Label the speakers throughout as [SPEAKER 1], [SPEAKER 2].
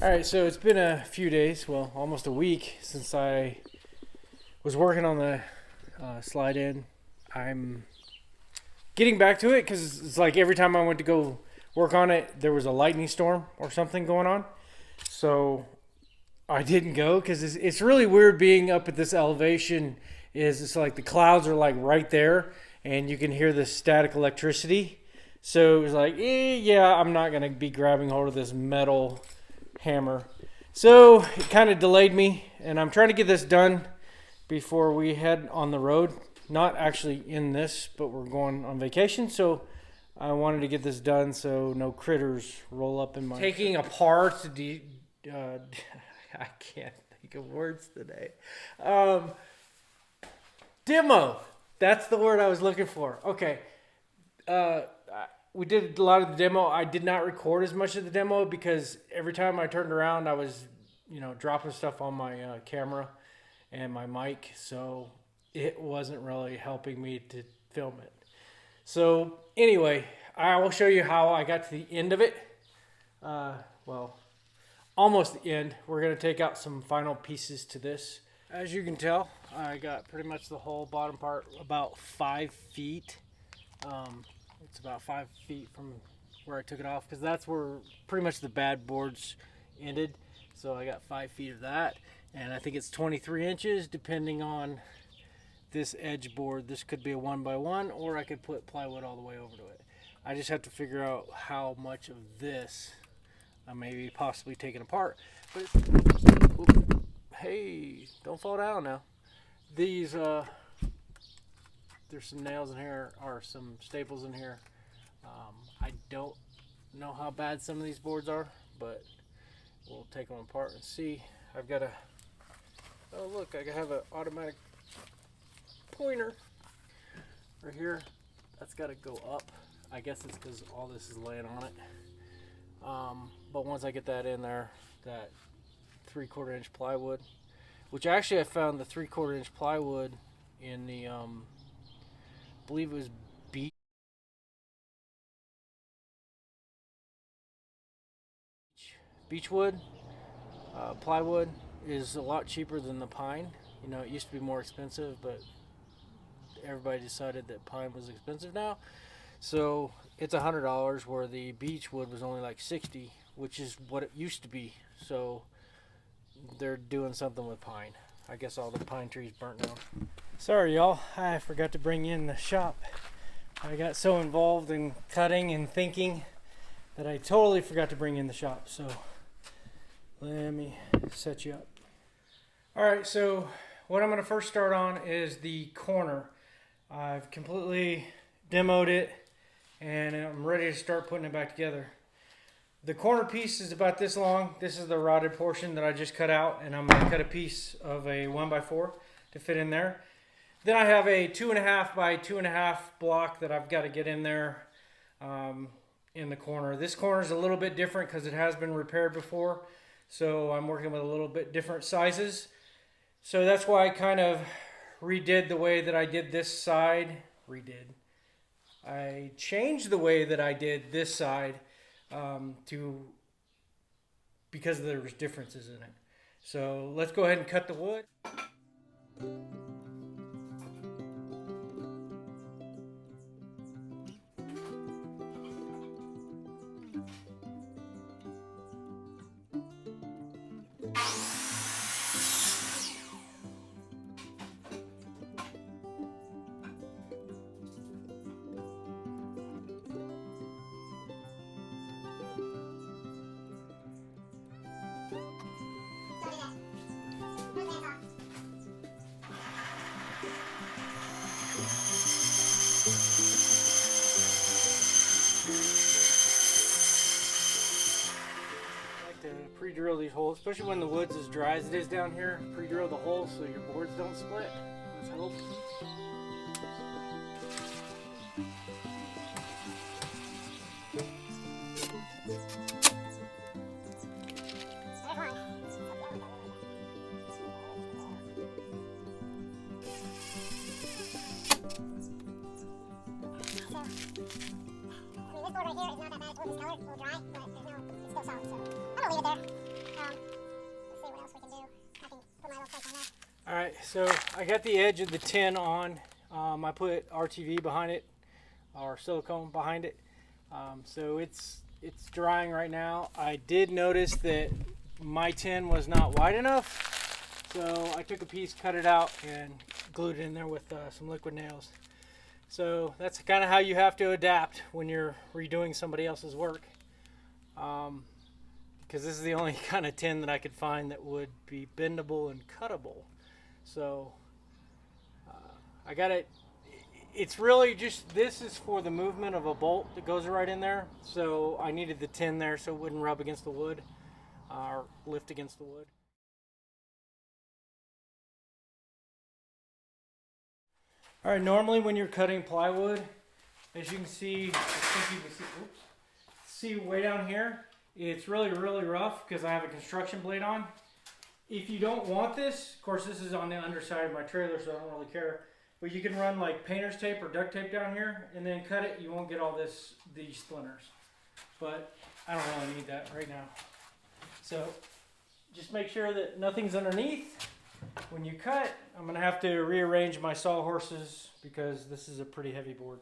[SPEAKER 1] Alright, so it's been a few days, well, almost a week since I was working on the slide in. I'm getting back to it because it's like every time I went to go work on it, there was a lightning storm or something going on. So I didn't go because it's really weird being up at this elevation. It's like the clouds are like right there and you can hear the static electricity. So it was like, yeah, I'm not going to be grabbing hold of this metal hammer. So it kind of delayed me, and I'm trying to get this done before we head on the road. Not actually in this, but we're going on vacation, so I wanted to get this done so no critters roll up in my... Taking apart I can't think of words today. Demo. That's the word I was looking for. Okay. We did a lot of the demo. I did not record as much of the demo because every time I turned around, I was, dropping stuff on my camera and my mic. So it wasn't really helping me to film it. So anyway, I will show you how I got to the end of it. Well, almost the end. We're going to take out some final pieces to this. As you can tell, I got pretty much the whole bottom part about 5 feet. It's about 5 feet from where I took it off because that's where pretty much the bad boards ended. So I got 5 feet of that, and I think it's 23 inches depending on this edge board. This could be a 1x1, or I could put plywood all the way over to it. I just have to figure out how much of this I may be possibly taking apart. But hey, don't fall down now. These there's some nails in here, or some staples in here. I don't know how bad some of these boards are, but we'll take them apart and see. I've got oh look, I have an automatic pointer right here. That's got to go up. I guess it's because all this is laying on it. But once I get that in there, that 3/4 inch plywood, which actually I found the 3/4 inch plywood in the I believe it was beechwood. Plywood is a lot cheaper than the pine. It used to be more expensive, but everybody decided that pine was expensive now. So it's $100 where the beechwood was only like 60, which is what it used to be. So they're doing something with pine. I guess all the pine trees burnt down. Sorry y'all, I forgot to bring in the shop. I got so involved in cutting and thinking that I totally forgot to bring in the shop. So let me set you up. Alright, so what I'm going to first start on is the corner. I've completely demoed it and I'm ready to start putting it back together. The corner piece is about this long. This is the rotted portion that I just cut out, and I'm going to cut a piece of a 1x4 to fit in there. Then I have a 2.5 by 2.5 block that I've got to get in there in the corner. This corner is a little bit different because it has been repaired before, so I'm working with a little bit different sizes. So that's why I kind of redid the way that I did this side. I changed the way that I did this side because there's differences in it. So let's go ahead and cut the wood. Pre-drill these holes, especially when the wood's as dry as it is down here. Pre-drill the holes so your boards don't split. Let's hope. this board right here is not that bad. It's a little color, a little dry, but there's no, it's still solid, so I'm gonna leave it there. right, so I got the edge of the tin on. I put RTV behind it, or silicone behind it. So it's drying right now. I did notice that my tin was not wide enough, so I took a piece, cut it out, and glued it in there with some liquid nails. So that's kind of how you have to adapt when you're redoing somebody else's work. Because this is the only kind of tin that I could find that would be bendable and cuttable. So I got it. It's really just, this is for the movement of a bolt that goes right in there. So I needed the tin there so it wouldn't rub against the wood or lift against the wood. All right, normally when you're cutting plywood, as you can see, I think you can see way down here, it's really rough because I have a construction blade on. If you don't want this, of course this is on the underside of my trailer, so I don't really care, but you can run like painter's tape or duct tape down here and then cut it. You won't get all these splinters, but I don't really need that right now. So just make sure that nothing's underneath. When you cut, I'm going to have to rearrange my sawhorses because this is a pretty heavy board.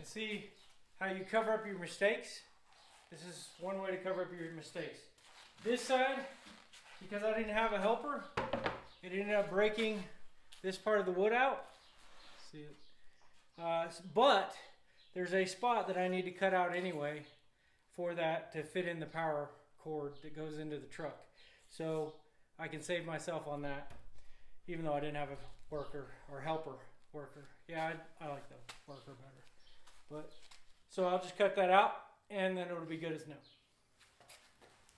[SPEAKER 1] See how you cover up your mistakes? This is one way to cover up your mistakes. This side, because I didn't have a helper, it ended up breaking this part of the wood out. See it? But there's a spot that I need to cut out anyway for that to fit in the power cord that goes into the truck. So I can save myself on that, even though I didn't have a worker or helper worker. Yeah, I like the worker better. But so I'll just cut that out and then it'll be good as new.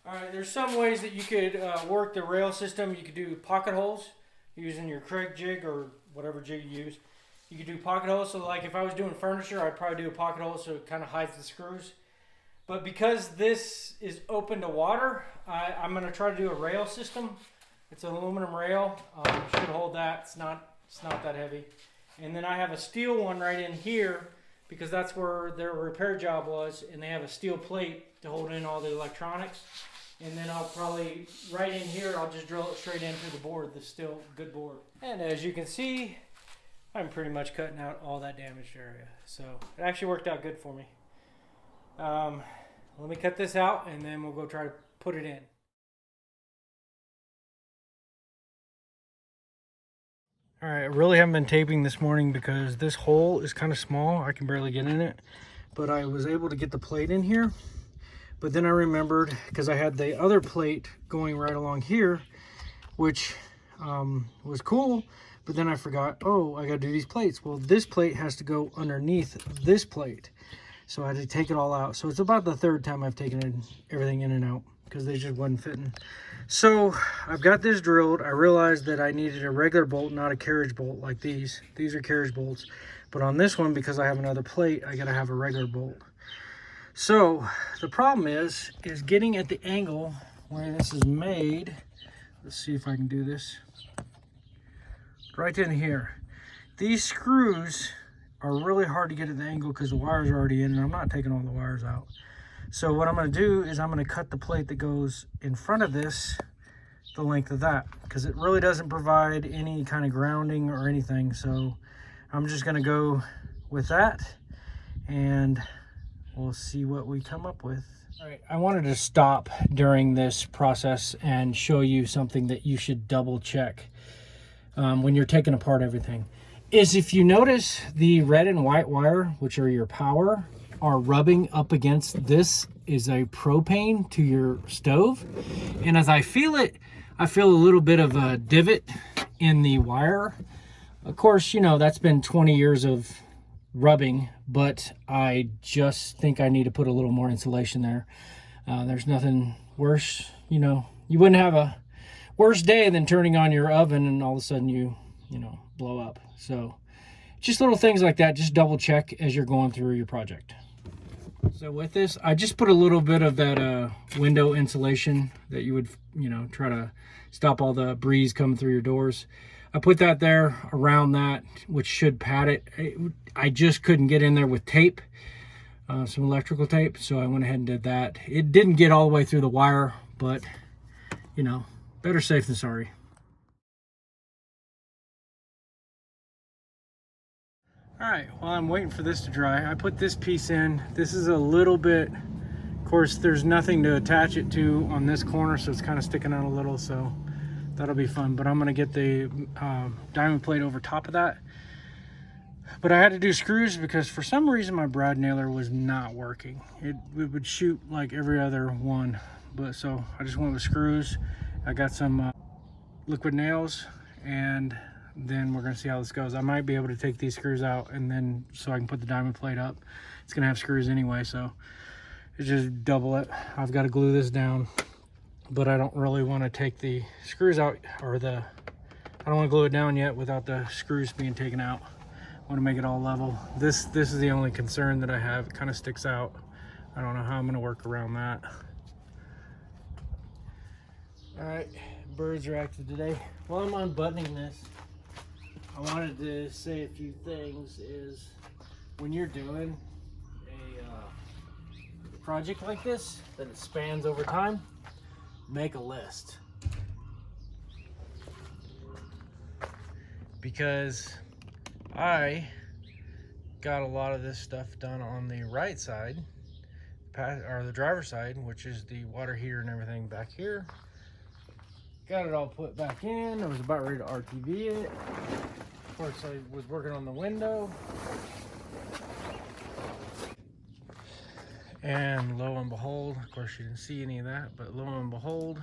[SPEAKER 1] Alright, there's some ways that you could work the rail system. You could do pocket holes using your Craig jig or whatever jig you use. You could do pocket holes, so like if I was doing furniture, I'd probably do a pocket hole so it kind of hides the screws. But because this is open to water, I'm going to try to do a rail system. It's an aluminum rail. Should hold that. It's not that heavy. And then I have a steel one right in here, because that's where their repair job was, and they have a steel plate to hold in all the electronics. And then I'll probably, right in here, I'll just drill it straight into the board, the steel good board. And as you can see, I'm pretty much cutting out all that damaged area. So it actually worked out good for me. Let me cut this out and then we'll go try to put it in. Alright, I really haven't been taping this morning because this hole is kind of small. I can barely get in it. But I was able to get the plate in here. But then I remembered, because I had the other plate going right along here, which was cool. But then I forgot, oh, I got to do these plates. Well, this plate has to go underneath this plate. So I had to take it all out. So it's about the third time I've taken everything in and out because they just wasn't fitting. So I've got this drilled. I realized that I needed a regular bolt, not a carriage bolt like these. These are carriage bolts. But on this one, because I have another plate, I got to have a regular bolt. So the problem is getting at the angle where this is made. Let's see if I can do this. Right in here. These screws are really hard to get at the angle because the wires are already in and I'm not taking all the wires out. So what I'm going to do is I'm going to cut the plate that goes in front of this the length of that, because it really doesn't provide any kind of grounding or anything. So I'm just going to go with that and we'll see what we come up with. All right, I wanted to stop during this process and show you something that you should double check when you're taking apart everything. Is if you notice the red and white wire, which are your power, are rubbing up against this is a propane to your stove. And as I feel it, I feel a little bit of a divot in the wire. Of course, you know, that's been 20 years of rubbing, but I just think I need to put a little more insulation there. There's nothing worse, you know, you wouldn't have a worse day than turning on your oven and all of a sudden you know, blow up. So just little things like that, just double check as you're going through your project. So with this, I just put a little bit of that window insulation that you would, you know, try to stop all the breeze coming through your doors. I put that there around that, which should pad it. I just couldn't get in there with tape, some electrical tape, so I went ahead and did that. It didn't get all the way through the wire, but, you know, better safe than sorry. All right, while I'm waiting for this to dry, I put this piece in. This is a little bit, of course, there's nothing to attach it to on this corner, so it's kind of sticking out a little, so that'll be fun. But I'm gonna get the diamond plate over top of that. But I had to do screws because for some reason my brad nailer was not working. It would shoot like every other one. But so I just went with screws. I got some liquid nails, and then we're gonna see how this goes. I might be able to take these screws out and then so I can put the diamond plate up. It's gonna have screws anyway, so it's just double it. I've got to glue this down, but I don't really want to take the screws out, or I don't want to glue it down yet without the screws being taken out. I want to make it all level. This is the only concern that I have. It kind of sticks out. I don't know how I'm going to work around that. All right, birds are active today. While I'm unbuttoning this, I wanted to say a few things. Is when you're doing a project like this that it spans over time, make a list. Because I got a lot of this stuff done on the right side, or the driver's side, which is the water heater and everything back here. Got it all put back in. I was about ready to RTV it. Of course, I was working on the window. And lo and behold, of course you didn't see any of that, but lo and behold,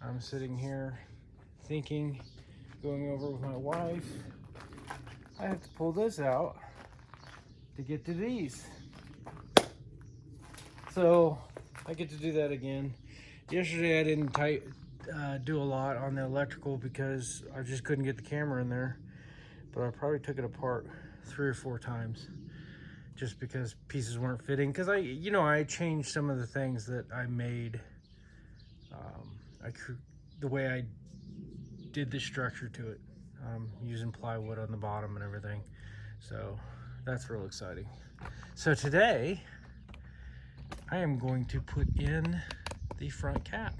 [SPEAKER 1] I'm sitting here thinking, going over with my wife, I have to pull this out to get to these. So I get to do that again. Yesterday I didn't do a lot on the electrical because I just couldn't get the camera in there, but I probably took it apart 3 or 4 times just because pieces weren't fitting. Because I changed some of the things that I made, the way I did the structure to it, using plywood on the bottom and everything. So that's real exciting. So today I am going to put in the front cap,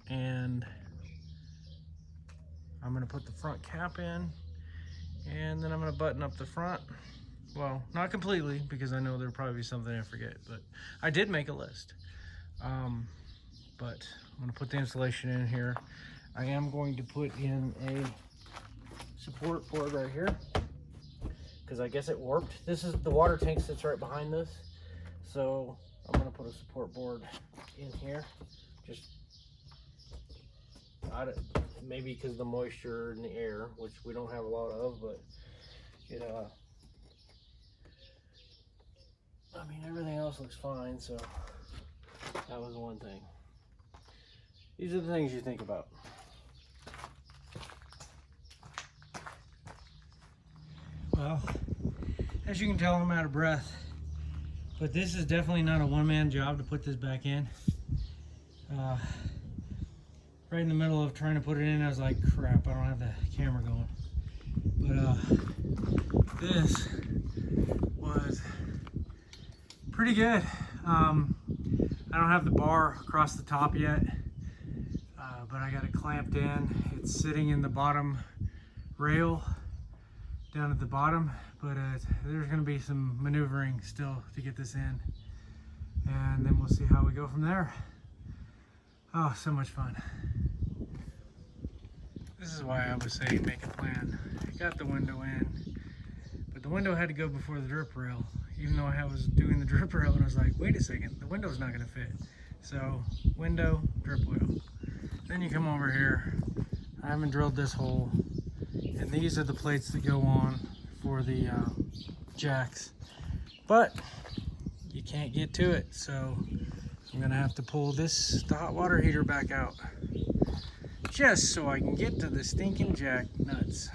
[SPEAKER 1] and I'm going to put the front cap in, and then I'm going to button up the front. Well, not completely, because I know there'll probably be something I forget, but I did make a list. But I'm going to put the insulation in here. I am going to put in a support board right here, because I guess it warped. This is the water tank sits right behind this, so I'm going to put a support board in here. Just maybe because the moisture in the air, which we don't have a lot of, but it I mean, everything else looks fine, so that was one thing. These are the things you think about. Well, as you can tell, I'm out of breath, but this is definitely not a one-man job to put this back in. Right in the middle of trying to put it in, I was like, crap, I don't have the camera going. But this was pretty good. I don't have the bar across the top yet, but I got it clamped in. It's sitting in the bottom rail, down at the bottom, but there's going to be some maneuvering still to get this in, and then we'll see how we go from there. Oh, so much fun. This is why I was saying make a plan. I got the window in, but the window had to go before the drip rail, even though I was doing the drip rail, and I was like, wait a second, the window's not going to fit. So window, drip wheel. Then you come over here. I haven't drilled this hole, and these are the plates that go on for the jacks, but you can't get to it, so I'm gonna have to pull the hot water heater back out just so I can get to the stinking jack nuts.